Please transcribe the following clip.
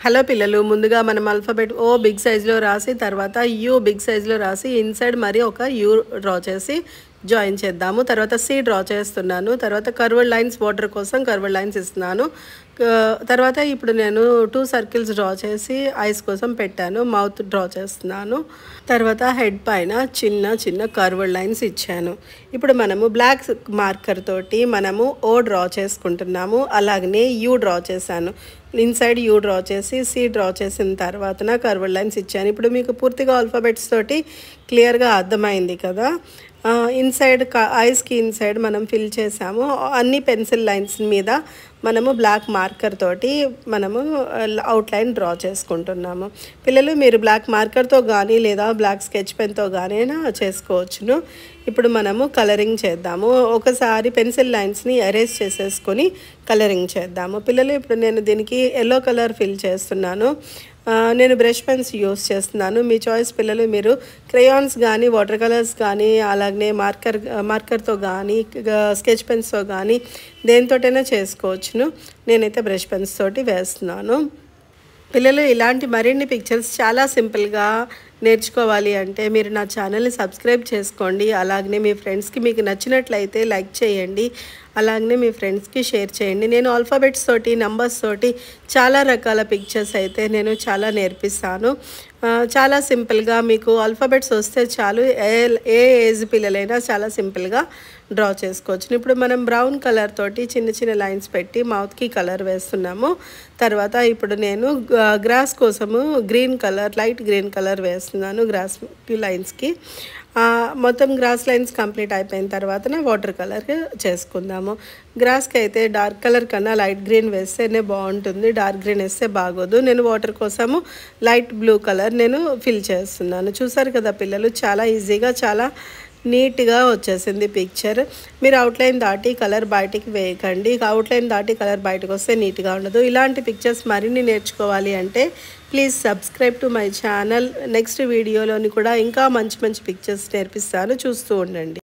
Hello పిల్లలు, ముందుగా మనం ఆల్ఫాబెట్ ఓ బిగ్ సైజ్లో రాసి తర్వాత యూ బిగ్ సైజ్లో రాసి ఇన్సైడ్ మరి ఒక యూ డ్రా చేసి జాయిన్ చేద్దాము. తర్వాత సి డ్రా చేస్తున్నాను. తర్వాత కర్వ్డ్ లైన్స్ వాటర్ కోసం కర్వ్డ్ లైన్స్ ఇస్తున్నాను. తర్వాత ఇప్పుడు నేను 2 సర్కిల్స్ డ్రా చేసి ఐస్ కోసం పెట్టాను. మౌత్ డ్రా చేస్తున్నాను. తర్వాత హెడ్ పైన చిన్న చిన్న కర్వ్డ్ లైన్స్ ఇచ్చాను. ఇప్పుడు మనము బ్లాక్ మార్కర్ తోటి మనము ఓ డ్రా చేసుకుంటున్నాము. అలాగనే యూ డ్రా చేశాను. ఇన్సైడ్ యూ డ్రా చేసి సి డ్రా చేసిన తర్వాత కర్వ్డ్ లైన్స్ ఇచ్చాను. ఇప్పుడు మీకు పూర్తిగా ఆల్ఫాబెట్స్ తోటి క్లియర్గా అర్థమైంది కదా. ఇన్సైడ్ ఐస్కి ఇన్సైడ్ మనం ఫిల్ చేసాము. అన్ని పెన్సిల్ లైన్స్ మీద మనము బ్లాక్ మార్కర్ తోటి మనము అవుట్లైన్ డ్రా చేసుకుంటున్నాము. పిల్లలు, మీరు బ్లాక్ మార్కర్తో కానీ లేదా బ్లాక్ స్కెచ్ పెన్తో కానీ చేసుకోవచ్చును. ఇప్పుడు మనము కలరింగ్ చేద్దాము. ఒకసారి పెన్సిల్ లైన్స్ని ఎరేజ్ చేసేసుకొని కలరింగ్ చేద్దాము. పిల్లలు, ఇప్పుడు నేను దీనికి ఎల్లో కలర్ ఫిల్ చేస్తున్నాను. నేను బ్రష్ పెన్స్ యూస్ చేస్తున్నాను. మీ చాయిస్ పిల్లలు. మీరు క్రేయాన్స్ కానీ వాటర్ కలర్స్ కానీ అలాగనే మార్కర్తో కానీ స్కెచ్ పెన్స్తో కానీ దేనితోటైనా చేసుకోవచ్చును. నేనైతే బ్రష్ పెన్స్ తోటి వేస్తున్నాను. పిల్లలు, ఇలాంటి మరిన్ని పిక్చర్స్ చాలా సింపుల్గా నేర్చుకోవాలి అంటే మీరు నా ఛానల్ని సబ్స్క్రైబ్ చేసుకోండి. అలాగనే మీ ఫ్రెండ్స్కి మీకు నచ్చినట్లయితే లైక్ చేయండి. అలాగనే మీ ఫ్రెండ్స్కి షేర్ చేయండి. నేను ఆల్ఫాబెట్స్ తోటి నంబర్స్ తోటి చాలా రకాల పిక్చర్స్ అయితే నేను చాలా నేర్పిస్తాను. చాలా సింపుల్గా మీకు ఆల్ఫాబెట్స్ వస్తే చాలు, ఏ ఏజ్ పిల్లలైనా చాలా సింపుల్గా డ్రా చేసుకోవచ్చు. ఇప్పుడు మనం బ్రౌన్ కలర్ తోటి చిన్న చిన్న లైన్స్ పెట్టి మౌత్కి కలర్ వేస్తున్నాము. తర్వాత ఇప్పుడు నేను గ్రాస్ కోసము green colour, light green colour వేస్తున్నాను గ్రాస్ లైన్స్కి. మొత్తం గ్రాస్ లైన్స్ కంప్లీట్ అయిపోయిన తర్వాత వాటర్ కలర్ చేసుకుందాము. గ్రాస్కి అయితే డార్క్ కలర్ కన్నా లైట్ గ్రీన్ వేస్తేనే బాగుంటుంది. డార్క్ గ్రీన్ వేస్తే బాగోదు. నేను వాటర్ కోసము లైట్ బ్లూ కలర్ నేను ఫిల్ చేస్తున్నాను. చూసారు కదా పిల్లలు, చాలా ఈజీగా చాలా నీట్గా వచ్చేసింది పిక్చర్. మీరు అవుట్లైన్ దాటి కలర్ బయటికి వేయకండి. అవుట్లైన్ దాటి కలర్ బయటకు వస్తే నీట్గా ఉండదు. ఇలాంటి పిక్చర్స్ మరిన్ని నేర్చుకోవాలి అంటే please subscribe to my channel. Next వీడియోలోని కూడా ఇంకా మంచి మంచి పిక్చర్స్ నేర్పిస్తాను, చూస్తూ ఉండండి.